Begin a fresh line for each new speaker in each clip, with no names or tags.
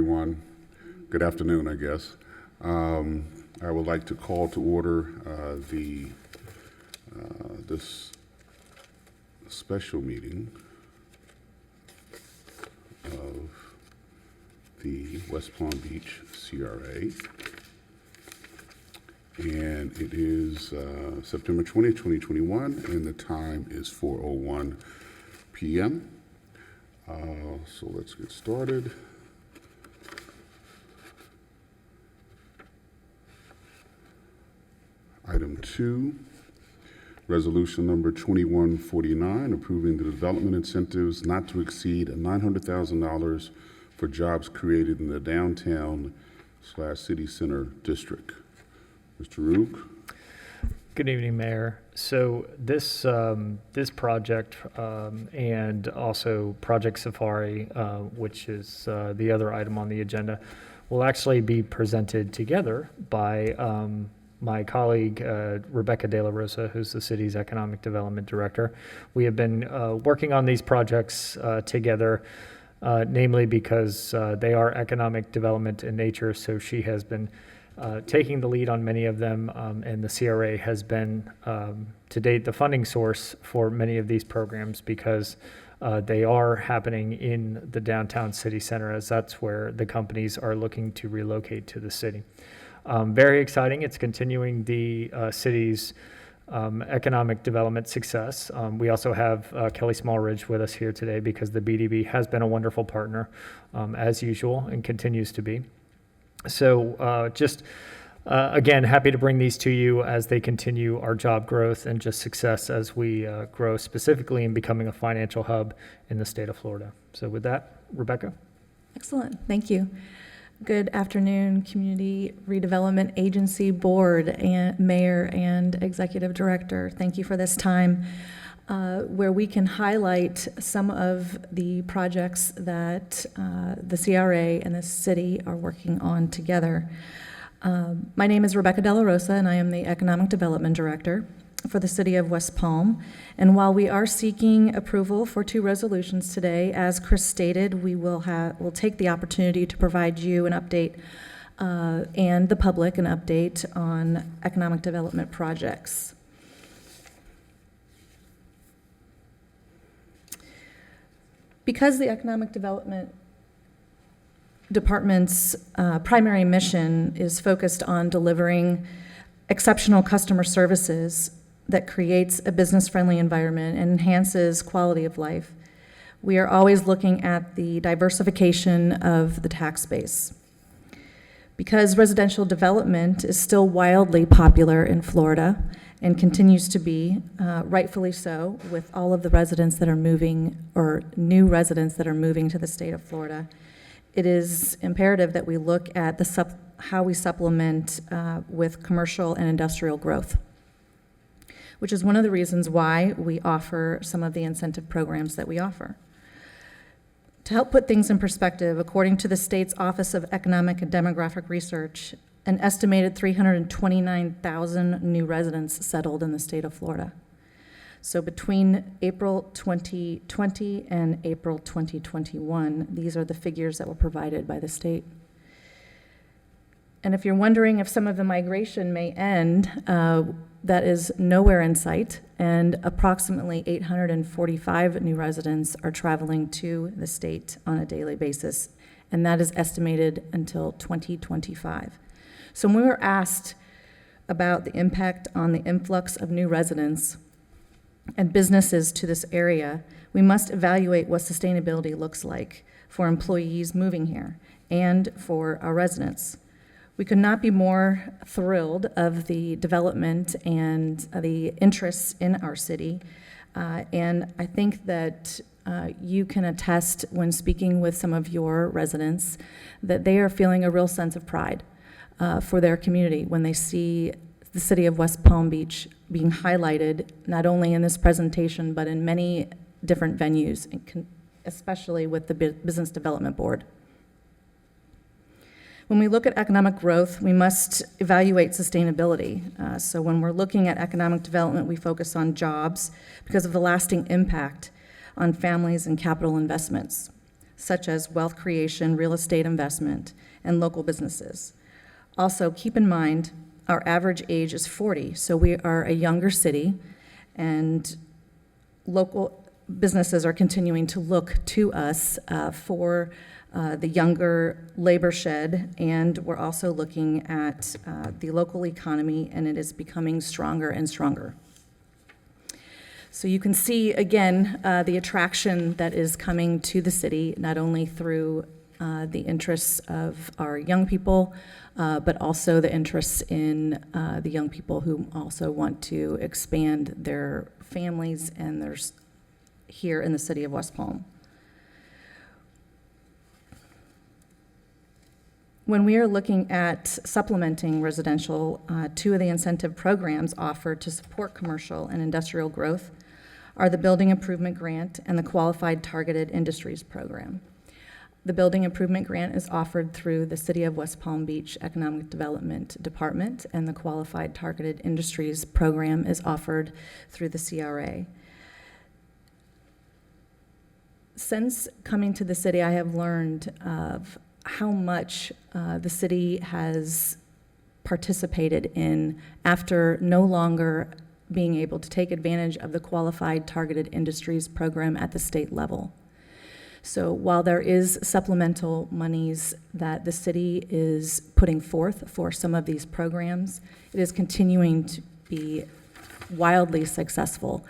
Everyone, good afternoon, I guess. I would like to call to order this special meeting of the West Palm Beach CRA. And it is September 20th, 2021, and the time is 4:01 p.m. So let's get started. Item 2, resolution number 2149, approving the development incentives not to exceed $900,000 for jobs created in the downtown/city center district. Mr. Rook.
Good evening, Mayor. So this project and also Project Safari, which is the other item on the agenda, will actually be presented together by my colleague, Rebecca De La Rosa, who's the city's Economic Development Director. We have been working on these projects together, namely because they are economic development in nature, so she has been taking the lead on many of them, and the CRA has been, to date, the funding source for many of these programs because they are happening in the downtown city center, as that's where the companies are looking to relocate to the city. Very exciting. It's continuing the city's economic development success. We also have Kelly Smallridge with us here today because the BDB has been a wonderful partner, as usual, and continues to be. So again, happy to bring these to you as they continue our job growth and just success as we grow specifically in becoming a financial hub in the state of Florida. So with that, Rebecca.
Excellent. Thank you. Good afternoon, Community Redevelopment Agency Board and Mayor and Executive Director. Thank you for this time where we can highlight some of the projects that the CRA and the city are working on together. My name is Rebecca De La Rosa, and I am the Economic Development Director for the City of West Palm. And while we are seeking approval for 2 resolutions today, as Chris stated, we'll take the opportunity to provide you an update and the public an update on economic development projects. Because the Economic Development Department's primary mission is focused on delivering exceptional customer services that creates a business-friendly environment and enhances quality of life, we are always looking at the diversification of the tax base. Because residential development is still wildly popular in Florida and continues to be, rightfully so, with all of the residents that are moving, or new residents that are moving to the state of Florida, it is imperative that we look at how we supplement with commercial and industrial growth, which is one of the reasons why we offer some of the incentive programs that we offer. To help put things in perspective, according to the state's Office of Economic and Demographic Research, an estimated 329,000 new residents settled in the state of Florida. So between April 2020 and April 2021, these are the figures that were provided by the state. And if you're wondering if some of the migration may end, that is nowhere in sight, and approximately 845 new residents are traveling to the state on a daily basis, and that is estimated until 2025. So when we were asked about the impact on the influx of new residents and businesses to this area, we must evaluate what sustainability looks like for employees moving here and for our residents. We could not be more thrilled of the development and the interests in our city. And I think that you can attest when speaking with some of your residents that they are feeling a real sense of pride for their community when they see the city of West Palm Beach being highlighted not only in this presentation but in many different venues, especially with the Business Development Board. When we look at economic growth, we must evaluate sustainability. So when we're looking at economic development, we focus on jobs because of the lasting impact on families and capital investments. such as wealth creation, real estate investment, and local businesses. Also, keep in mind, our average age is 40, so we are a younger city, and local businesses are continuing to look to us for the younger labor shed, and we're also looking at the local economy, and it is becoming stronger and stronger. So you can see, again, the attraction that is coming to the city, not only through the interests of our young people, but also the interests in the young people who also want to expand their families and their here in the city of West Palm. When we are looking at supplementing residential, two of the incentive programs offered to support commercial and industrial growth are the Building Improvement Grant and the Qualified Targeted Industries Program. The Building Improvement Grant is offered through the City of West Palm Beach Economic Development Department, and the Qualified Targeted Industries Program is offered through the CRA. Since coming to the city, I have learned of how much the city has participated in after no longer being able to take advantage of the Qualified Targeted Industries Program at the state level. So while there is supplemental monies that the city is putting forth for some of these programs, it is continuing to be wildly successful,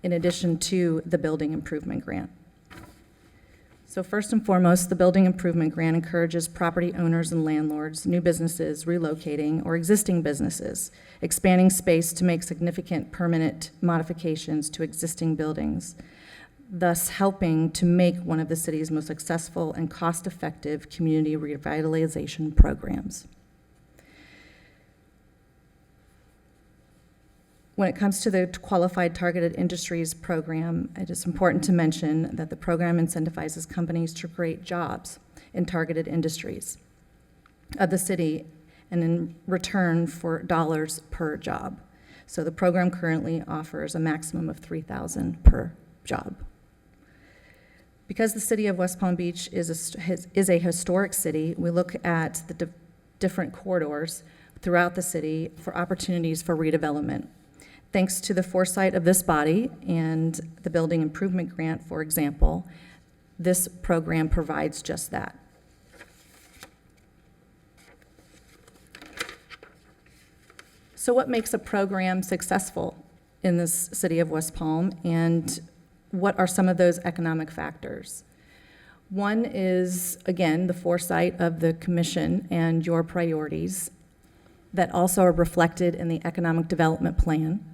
in addition to the Building Improvement Grant. So first and foremost, the Building Improvement Grant encourages property owners and landlords, new businesses relocating, or existing businesses, expanding space to make significant permanent modifications to existing buildings, thus helping to make one of the city's most successful and cost-effective community revitalization programs. When it comes to the Qualified Targeted Industries Program, it is important to mention that the program incentivizes companies to create jobs in targeted industries of the city, and in return for dollars per job. So the program currently offers a maximum of $3,000 per job. Because the city of West Palm Beach is a historic city, we look at the different corridors throughout the city for opportunities for redevelopment. Thanks to the foresight of this body and the Building Improvement Grant, for example, this program provides just that. So what makes a program successful in this city of West Palm, and what are some of those economic factors? One is, again, the foresight of the commission and your priorities that also are reflected in the economic development plan.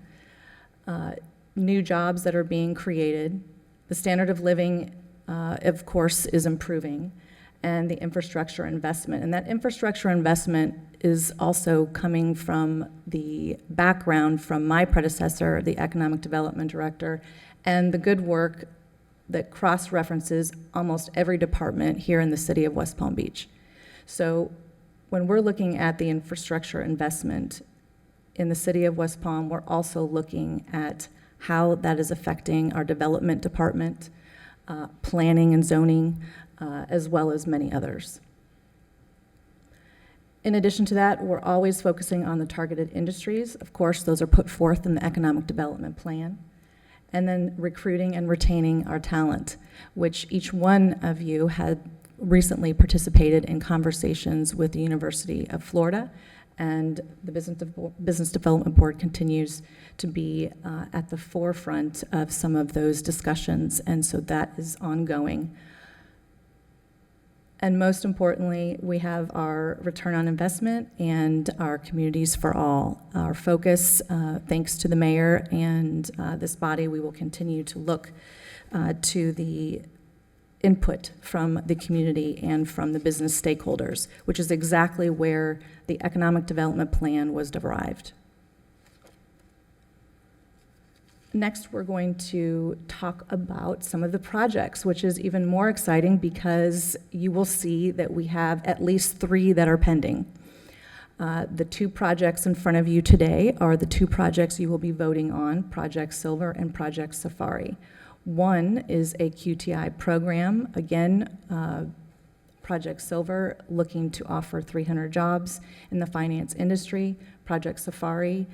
New jobs that are being created, the standard of living, of course, is improving, and the infrastructure investment. And that infrastructure investment is also coming from the background from my predecessor, the economic development director, and the good work that cross-references almost every department here in the city of West Palm Beach. So when we're looking at the infrastructure investment in the city of West Palm, we're also looking at how that is affecting our development department, planning and zoning, as well as many others. In addition to that, we're always focusing on the targeted industries. Of course, those are put forth in the economic development plan. And then recruiting and retaining our talent, which each one of you had recently participated in conversations with the University of Florida, and the Business Development Board continues to be at the forefront of some of those discussions, and so that is ongoing. And most importantly, we have our return on investment and our communities for all. Our focus, thanks to the mayor and this body, we will continue to look to the input from the community and from the business stakeholders, which is exactly where the economic development plan was derived. Next, we're going to talk about some of the projects, which is even more exciting because you will see that we have at least 3 that are pending. The 2 projects in front of you today are the 2 projects you will be voting on, Project Silver and Project Safari. One is a QTI program, again, Project Silver, looking to offer 300 jobs in the finance industry. Project Safari,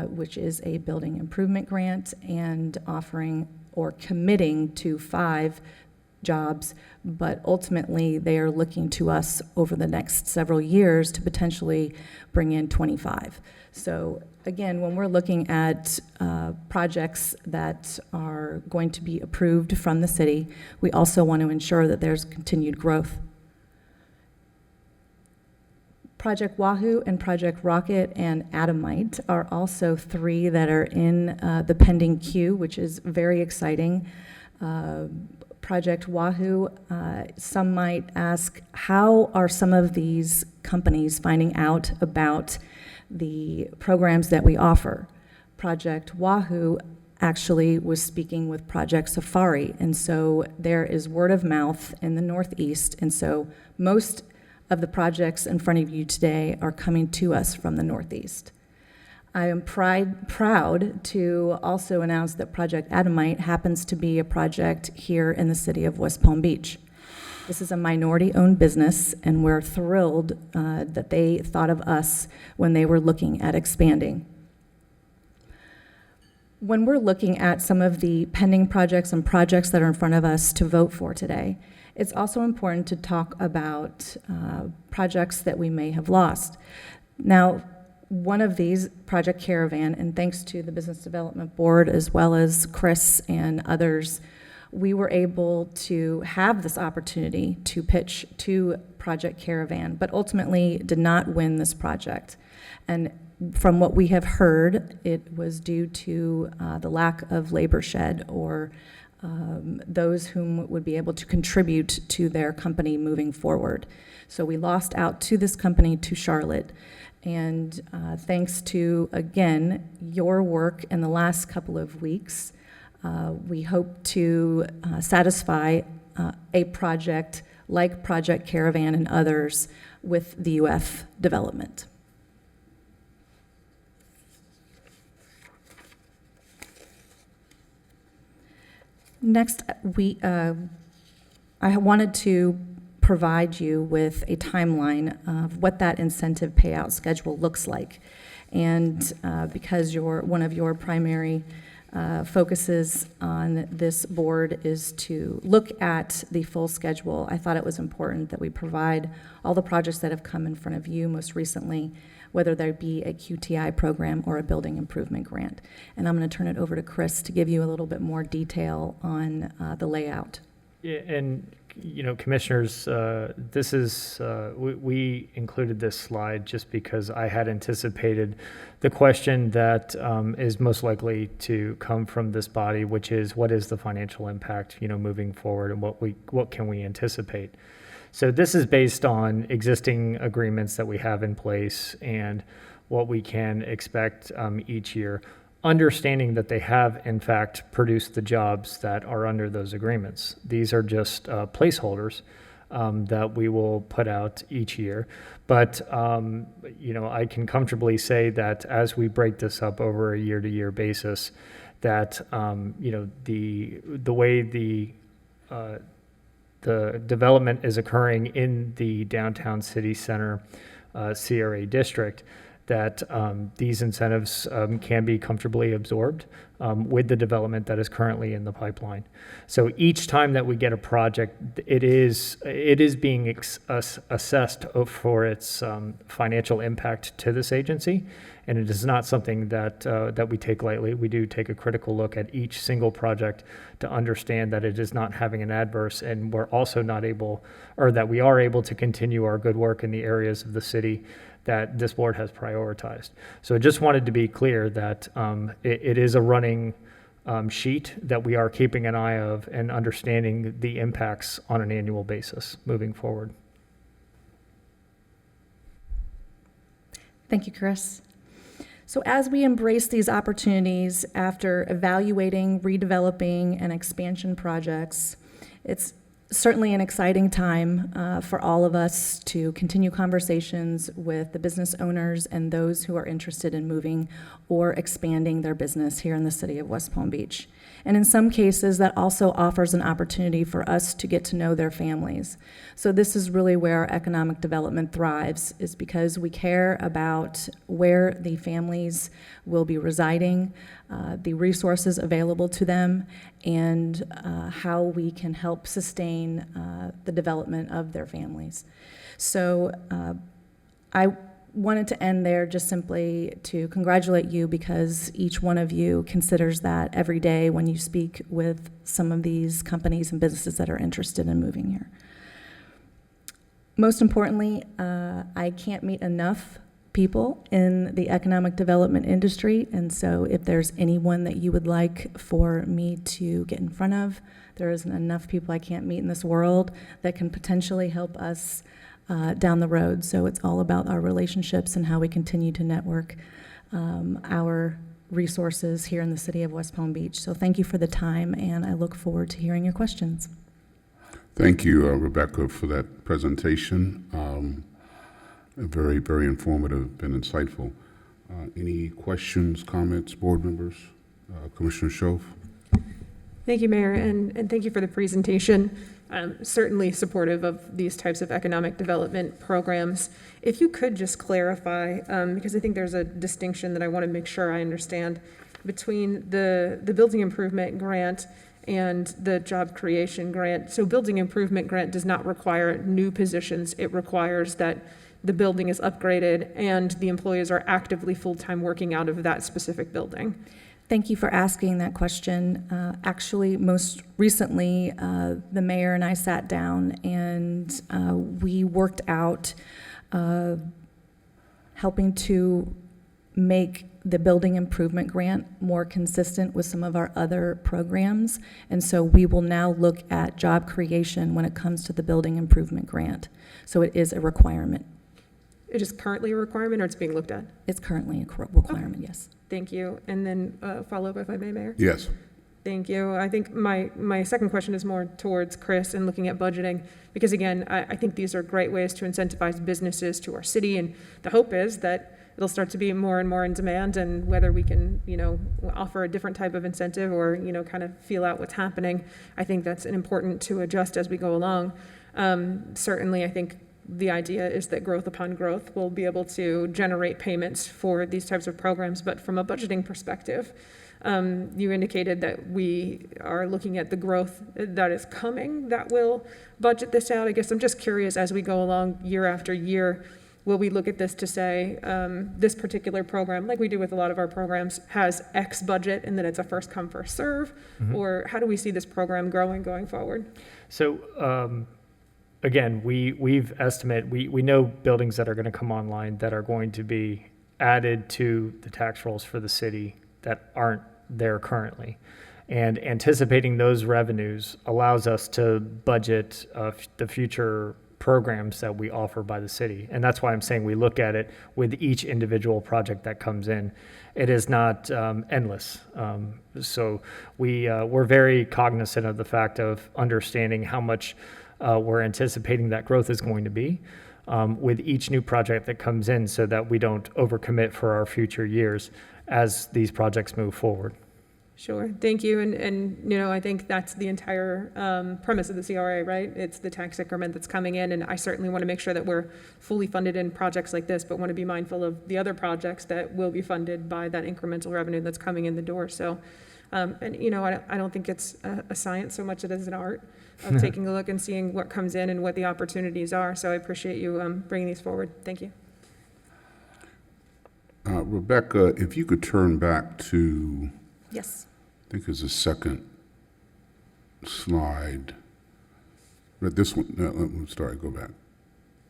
which is a building improvement grant, and offering or committing to 5 jobs, but ultimately they are looking to us over the next several years to potentially bring in 25. So again, when we're looking at projects that are going to be approved from the city, we also want to ensure that there's continued growth. Project Wahoo and Project Rocket and Adamite are also 3 that are in the pending queue, which is very exciting. Project Wahoo, some might ask, how are some of these companies finding out about the programs that we offer? Project Wahoo actually was speaking with Project Safari, and so there is word of mouth in the Northeast, and so most of the projects in front of you today are coming to us from the Northeast. I am proud to also announce that Project Adamite happens to be a project here in the city of West Palm Beach. This is a minority-owned business, and we're thrilled that they thought of us when they were looking at expanding. When we're looking at some of the pending projects and projects that are in front of us to vote for today, it's also important to talk about projects that we may have lost. Now, one of these, Project Caravan, and thanks to the Business Development Board as well as Chris and others, we were able to have this opportunity to pitch to Project Caravan, but ultimately did not win this project. And from what we have heard, it was due to the lack of labor shed or those whom would be able to contribute to their company moving forward. So we lost out to this company, to Charlotte. And thanks to, again, your work in the last couple of weeks, we hope to satisfy a project like Project Caravan and others with the UF development. Next, I wanted to provide you with a timeline of what that incentive payout schedule looks like. And because one of your primary focuses on this board is to look at the full schedule, I thought it was important that we provide all the projects that have come in front of you most recently, whether there be a QTI program or a building improvement grant. And I'm going to turn it over to Chris to give you a little bit more detail on the layout.
Yeah, and commissioners, this is we included this slide just because I had anticipated the question that is most likely to come from this body, which is what is the financial impact, moving forward, and what can we anticipate. So this is based on existing agreements that we have in place and what we can expect each year, understanding that they have, in fact, produced the jobs that are under those agreements. These are just placeholders that we will put out each year. But, I can comfortably say that as we break this up over a year-to-year basis, that, the way the development is occurring in the downtown city center CRA district, that these incentives can be comfortably absorbed with the development that is currently in the pipeline. So each time that we get a project, it is being assessed for its financial impact to this agency, and it is not something that we take lightly. We do take a critical look at each single project to understand that it is not having an adverse, and we're also not able, or that we are able to continue our good work in the areas of the city that this board has prioritized. So I just wanted to be clear that it is a running sheet that we are keeping an eye of and understanding the impacts on an annual basis moving forward.
Thank you, Chris. So as we embrace these opportunities after evaluating, redeveloping, and expansion projects, it's certainly an exciting time for all of us to continue conversations with the business owners and those who are interested in moving or expanding their business here in the city of West Palm Beach. And in some cases, that also offers an opportunity for us to get to know their families. So this is really where our economic development thrives, is because we care about where the families will be residing, the resources available to them, and how we can help sustain the development of their families. So I wanted to end there just simply to congratulate you, because each one of you considers that every day when you speak with some of these companies and businesses that are interested in moving here. Most importantly, I can't meet enough people in the economic development industry, and so if there's anyone that you would like for me to get in front of, there isn't enough people I can't meet in this world that can potentially help us down the road. So it's all about our relationships and how we continue to network our resources here in the city of West Palm Beach. So thank you for the time, and I look forward to hearing your questions.
Thank you, Rebecca, for that presentation. Very, very informative and insightful. Any questions, comments, board members? Commissioner Schoaf?
Thank you, Mayor, and thank you for the presentation. Certainly supportive of these types of economic development programs. If you could just clarify, because I think there's a distinction that I want to make sure I understand between the building improvement grant and the job creation grant. So building improvement grant does not require new positions. It requires that the building is upgraded and the employees are actively full-time working out of that specific building.
Thank you for asking that question. Actually, most recently, the mayor and I sat down and we worked out helping to make the building improvement grant more consistent with some of our other programs. And so we will now look at job creation when it comes to the building improvement grant. So it is a requirement.
It is currently a requirement, or it's being looked at?
It's currently a requirement, yes.
Thank you. And then follow up, if I may, Mayor?
Yes.
Thank you. I think my second question is more towards Chris and looking at budgeting, because again, I think these are great ways to incentivize businesses to our city, and the hope is that it'll start to be more and more in demand, and whether we can, offer a different type of incentive or, kind of feel out what's happening. I think that's important to adjust as we go along. Certainly, I think the idea is that growth upon growth will be able to generate payments for these types of programs. But from a budgeting perspective, you indicated that we are looking at the growth that is coming that will budget this out. I guess I'm just curious, as we go along year after year, will we look at this to say this particular program, like we do with a lot of our programs, has X budget and then it's a first come, first serve? Mm-hmm. Or how do we see this program growing going forward?
So, again, we've estimated, we know buildings that are going to come online that are going to be added to the tax rolls for the city that aren't there currently. And anticipating those revenues allows us to budget the future programs that we offer by the city. And that's why I'm saying we look at it with each individual project that comes in. It is not endless. So we're very cognizant of the fact of understanding how much we're anticipating that growth is going to be with each new project that comes in, so that we don't overcommit for our future years as these projects move forward.
Sure, thank you. And I think that's the entire premise of the CRA, right? It's the tax increment that's coming in, and I certainly want to make sure that we're fully funded in projects like this, but want to be mindful of the other projects that will be funded by that incremental revenue that's coming in the door. So, I don't think it's a science so much as it is an art of taking a look and seeing what comes in and what the opportunities are. So I appreciate you bringing these forward. Thank you.
Rebecca, if you could turn back to,
Yes.
I think it's the second slide. But this one, no, let me start, go back,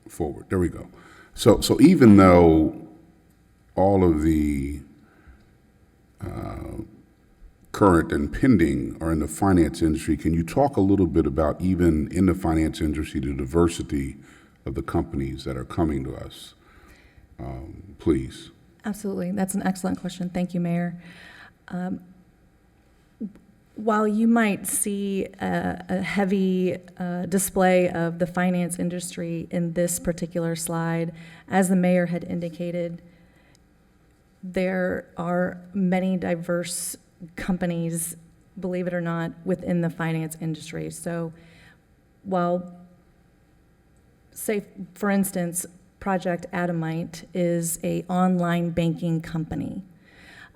forward. There we go. So even though all of the current and pending are in the finance industry, can you talk a little bit about, even in the finance industry, the diversity of the companies that are coming to us, please?
Absolutely. That's an excellent question. Thank you, Mayor. While you might see a heavy display of the finance industry in this particular slide, as the mayor had indicated, there are many diverse companies believe it or not, within the finance industry. So while, say, for instance, Project Adamite is an online banking company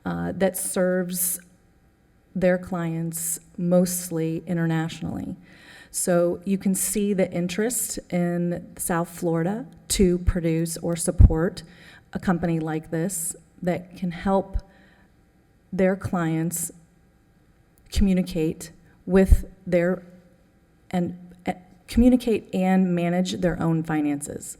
that serves their clients mostly internationally. So you can see the interest in South Florida to produce or support a company like this that can help their clients communicate with their communicate and manage their own finances.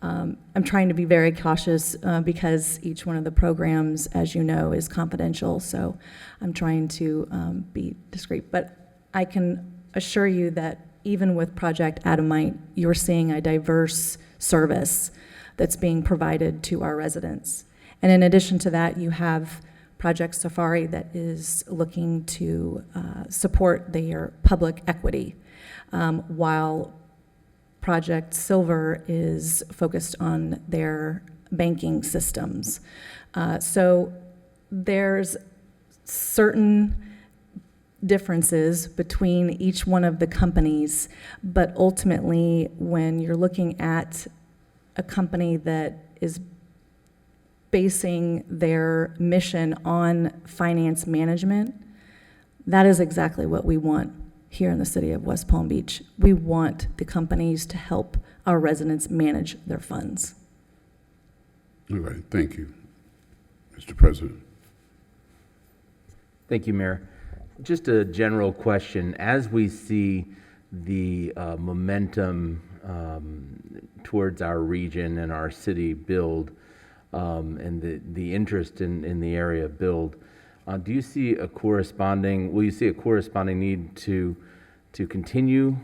I'm trying to be very cautious because each one of the programs, as you know, is confidential, so I'm trying to be discreet. But I can assure you that even with Project Adamite, you're seeing a diverse service that's being provided to our residents. And in addition to that, you have Project Safari that is looking to support their public equity, while Project Silver is focused on their banking systems. So there's certain differences between each one of the companies, but ultimately, when you're looking at a company that is basing their mission on finance management, that is exactly what we want here in the city of West Palm Beach. We want the companies to help our residents manage their funds.
All right, thank you. Mr. President.
Thank you, Mayor. Just a general question. As we see the momentum towards our region and our city build, and the interest in the area build, do you see a corresponding, will you see a corresponding need to continue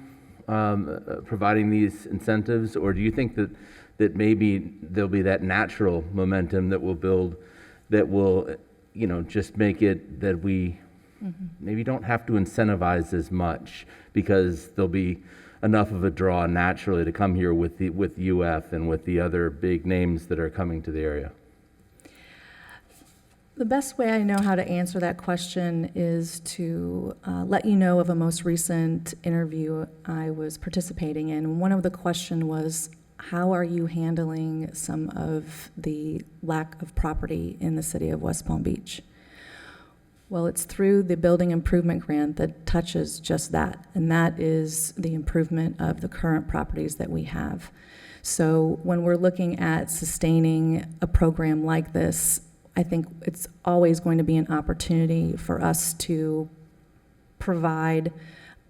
providing these incentives, or do you think that maybe there'll be that natural momentum that will build, that will, just make it that we maybe don't have to incentivize as much because there'll be enough of a draw naturally to come here with UF and with the other big names that are coming to the area?
The best way I know how to answer that question is to let you know of a most recent interview I was participating in. One of the questions was, how are you handling some of the lack of property in the city of West Palm Beach? Well, it's through the building improvement grant that touches just that, and that is the improvement of the current properties that we have. So when we're looking at sustaining a program like this, I think it's always going to be an opportunity for us to provide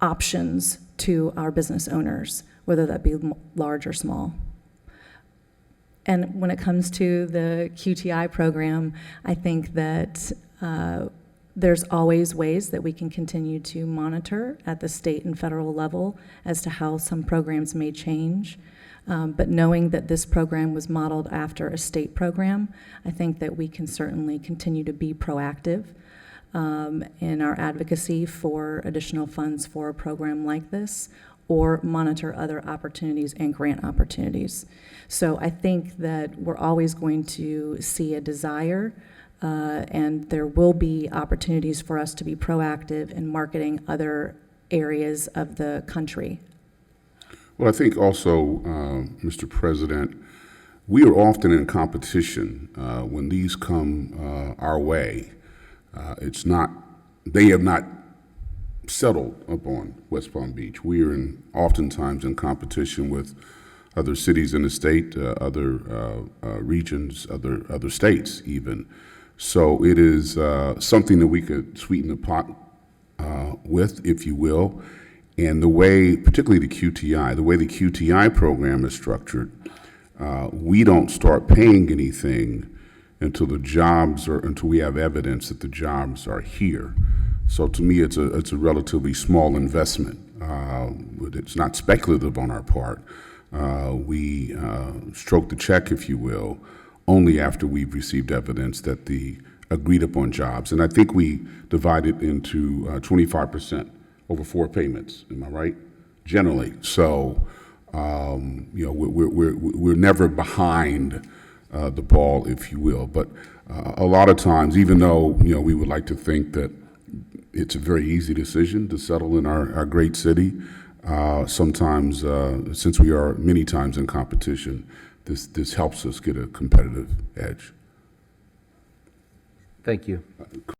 options to our business owners, whether that be large or small. And when it comes to the QTI program, I think that there's always ways that we can continue to monitor at the state and federal level as to how some programs may change. But knowing that this program was modeled after a state program, I think that we can certainly continue to be proactive in our advocacy for additional funds for a program like this, or monitor other opportunities and grant opportunities. So I think that we're always going to see a desire, and there will be opportunities for us to be proactive in marketing other areas of the country.
Well, I think also, Mr. President, we are often in competition when these come our way. They have not settled upon West Palm Beach. We are oftentimes in competition with other cities in the state, other regions, other states even. So it is something that we could sweeten the pot with, if you will. And the way, particularly the QTI program is structured, we don't start paying anything until until we have evidence that the jobs are here. So to me, it's a relatively small investment. It's not speculative on our part. We stroke the check, if you will, only after we've received evidence that the agreed upon jobs. And I think we divide it into 25%. Over 4 payments, am I right? Generally, so we're never behind the ball, if you will. But a lot of times, even though we would like to think that it's a very easy decision to settle in our great city. Sometimes, since we are many times in competition, this helps us get a competitive edge.
Thank you.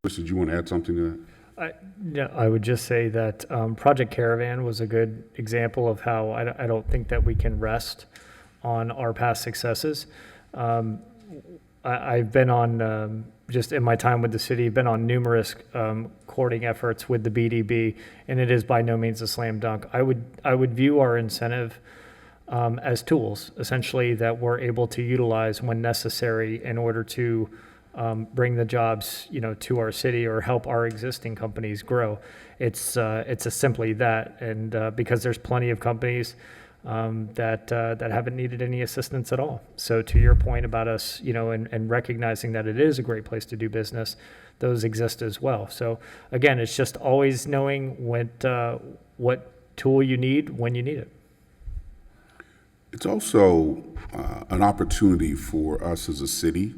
Chris, did you want to add something to that?
Yeah, I would just say that Project Caravan was a good example of how I don't think that we can rest on our past successes. I've been on, just in my time with the city, been on numerous courting efforts with the BDB, and it is by no means a slam dunk. I would view our incentive as tools, essentially, that we're able to utilize when necessary in order to bring the jobs, to our city or help our existing companies grow. It's as simply that, and because there's plenty of companies that haven't needed any assistance at all. So to your point about us, and recognizing that it is a great place to do business, those exist as well. So again, it's just always knowing what tool you need when you need it.
It's also an opportunity for us as a city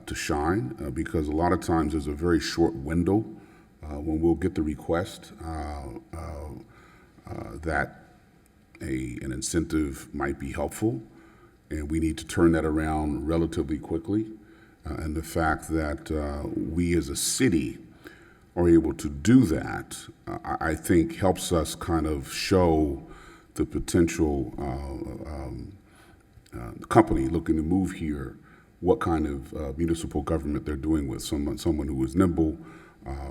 to shine, because a lot of times there's a very short window when we'll get the request that an incentive might be helpful, and we need to turn that around relatively quickly. And the fact that we as a city are able to do that, I think helps us kind of show the potential company looking to move here what kind of municipal government they're doing with someone who is nimble,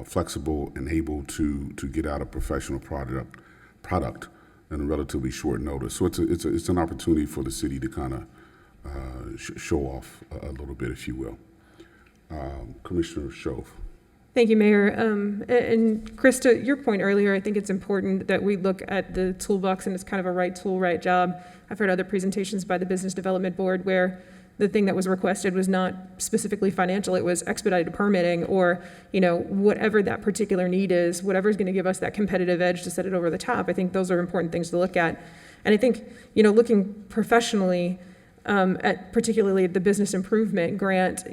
flexible, and able to get out a professional product in a relatively short notice. So it's an opportunity for the city to kind of show off a little bit, if you will. Commissioner Shove.
Thank you, Mayor. And Chris, to your point earlier, I think it's important that we look at the toolbox and it's kind of a right tool, right job. I've heard other presentations by the Business Development Board where the thing that was requested was not specifically financial, it was expedited permitting or, whatever that particular need is, whatever is going to give us that competitive edge to set it over the top. I think those are important things to look at. And I think, looking professionally at particularly the business improvement grant,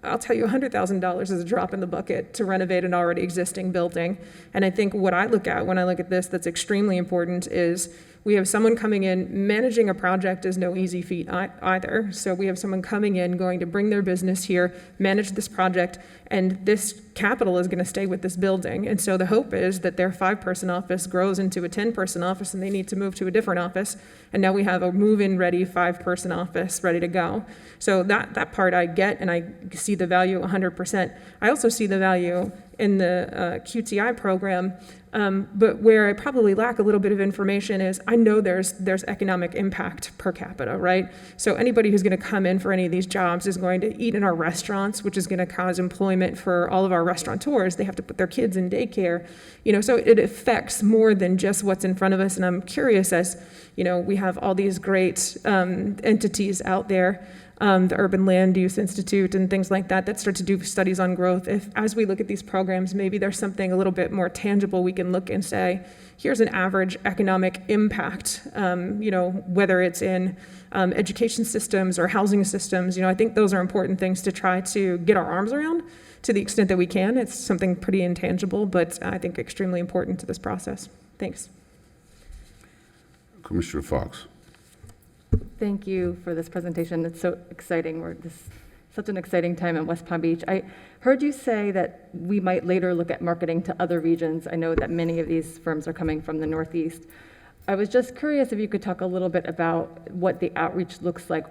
I'll tell you $100,000 is a drop in the bucket to renovate an already existing building. And I think what I look at when I look at this that's extremely important is we have someone coming in, managing a project is no easy feat either. So we have someone coming in, going to bring their business here, manage this project, and this capital is going to stay with this building. And so the hope is that their 5-person office grows into a 10-person office and they need to move to a different office. And now we have a move-in ready 5-person office ready to go. So that part I get, and I see the value 100%. I also see the value in the QTI program, but where I probably lack a little bit of information is I know there's economic impact per capita, right? So anybody who's going to come in for any of these jobs is going to eat in our restaurants, which is going to cause employment for all of our restaurateurs. They have to put their kids in daycare, so it affects more than just what's in front of us. And I'm curious, as we have all these great entities out there, the Urban Land Use Institute and things like that start to do studies on growth. If, as we look at these programs, maybe there's something a little bit more tangible we can look and say, here's an average economic impact, whether it's in education systems or housing systems. I think those are important things to try to get our arms around to the extent that we can. It's something pretty intangible, but I think extremely important to this process. Thanks.
Commissioner Fox.
Thank you for this presentation. It's so exciting. Such an exciting time in West Palm Beach. I heard you say that we might later look at marketing to other regions. I know that many of these firms are coming from the Northeast. I was just curious if you could talk a little bit about what the outreach looks like.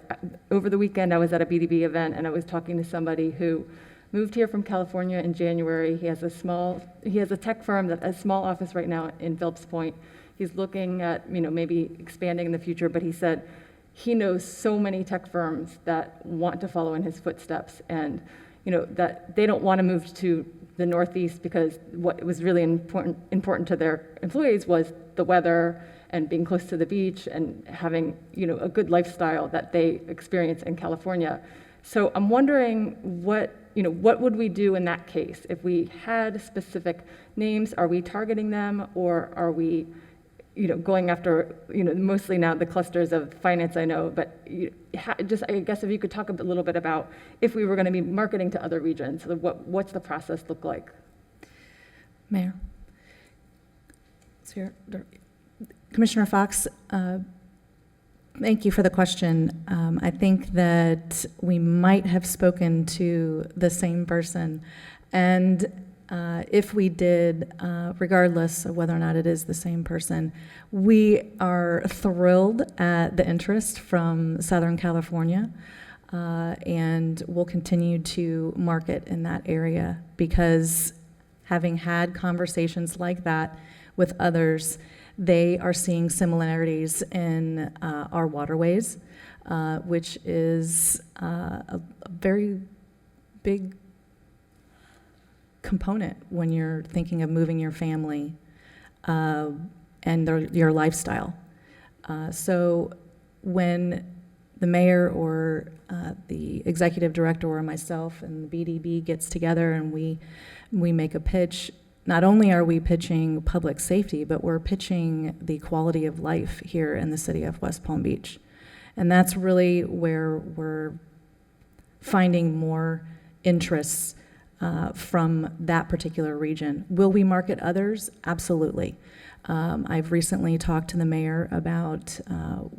Over the weekend, I was at a BDB event and I was talking to somebody who moved here from California in January. He has a tech firm that has a small office right now in Phillips Point. He's looking at, maybe expanding in the future, but he said, he knows so many tech firms that want to follow in his footsteps and, that they don't want to move to the Northeast because what was really important to their employees was the weather and being close to the beach and having, a good lifestyle that they experience in California. So I'm wondering what would we do in that case? If we had specific names, are we targeting them or are we going after, mostly now the clusters of finance, I know, but I guess if you could talk a little bit about if we were going to be marketing to other regions, what's the process look like?
Mayor. Commissioner Fox, thank you for the question. I think that we might have spoken to the same person. And if we did, regardless of whether or not it is the same person, we are thrilled at the interest from Southern California. And we'll continue to market in that area because having had conversations like that with others, they are seeing similarities in our waterways, which is a very big component when you're thinking of moving your family and your lifestyle. So when the mayor or the executive director or myself and the BDB gets together and we make a pitch, not only are we pitching public safety, but we're pitching the quality of life here in the city of West Palm Beach. And that's really where we're finding more interests from that particular region. Will we market others? Absolutely. I've recently talked to the mayor about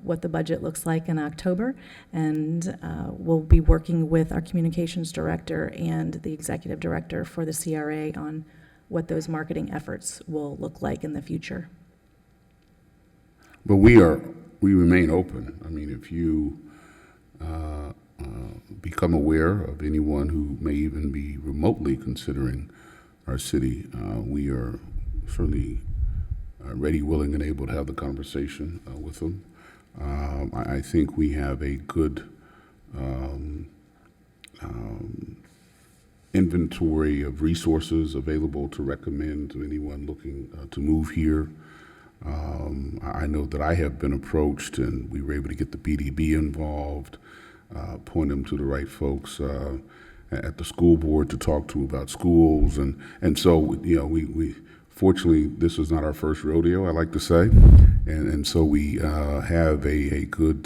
what the budget looks like in October, and we'll be working with our communications director and the executive director for the CRA on what those marketing efforts will look like in the future.
But we remain open. I mean, if you become aware of anyone who may even be remotely considering our city, we are certainly ready, willing, and able to have the conversation with them. I think we have a good inventory of resources available to recommend to anyone looking to move here. I know that I have been approached, and we were able to get the BDB involved, point them to the right folks at the school board to talk to about schools, and so we fortunately this is not our first rodeo, I like to say, and so we have a good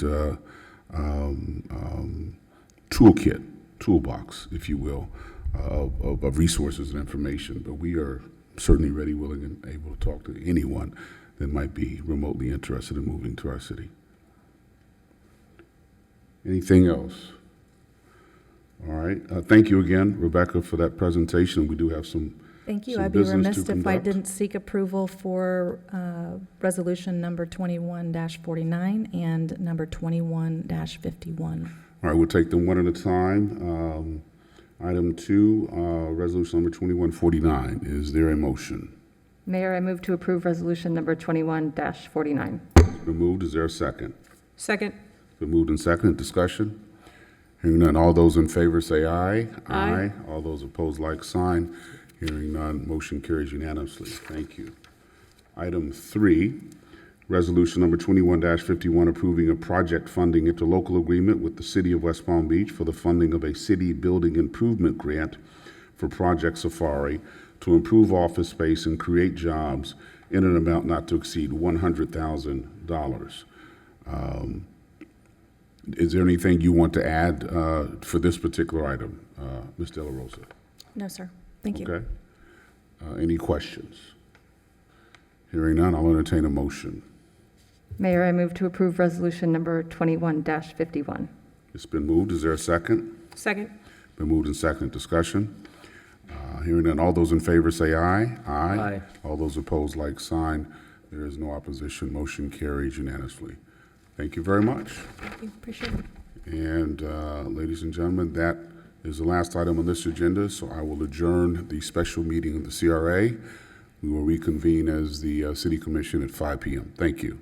toolbox, if you will, of resources and information. But we are certainly ready, willing, and able to talk to anyone that might be remotely interested in moving to our city. Anything else? All right. Thank you again, Rebecca, for that presentation. We do have some
Thank you.
some
I'd be
business
remiss
to
if I
conduct.
didn't seek approval for resolution number 21-49 and number 21-51.
All right, we'll take them one at a time. Item 2, resolution number 2149. Is there a motion?
Mayor, I move to approve resolution number 21-49.
It's been moved. Is there a second?
Second.
It's been moved and seconded. Discussion? Hearing none. All those in favor say aye.
Aye.
All those opposed, like sign. Hearing none. Motion carries unanimously. Thank you. Item 3, resolution number 21-51, approving a project funding interlocal agreement with the City of West Palm Beach for the funding of a city building improvement grant for Project Safari to improve office space and create jobs in an amount not to exceed $100,000. Is there anything you want to add for this particular item, Ms. De La Rosa?
No, sir. Thank you.
Okay. Any questions? Hearing none, I'll entertain a motion.
Mayor, I move to approve resolution number 21-51.
It's been moved. Is there a second?
Second.
Been moved and seconded. Discussion? Hearing none, all those in favor say aye.
Aye.
All those opposed, like sign. There is no opposition. Motion carries unanimously. Thank you very much.
Thank you. Appreciate it.
And ladies and gentlemen, that is the last item on this agenda, so I will adjourn the special meeting of the CRA. We will reconvene as the City Commission at 5 p.m. Thank you.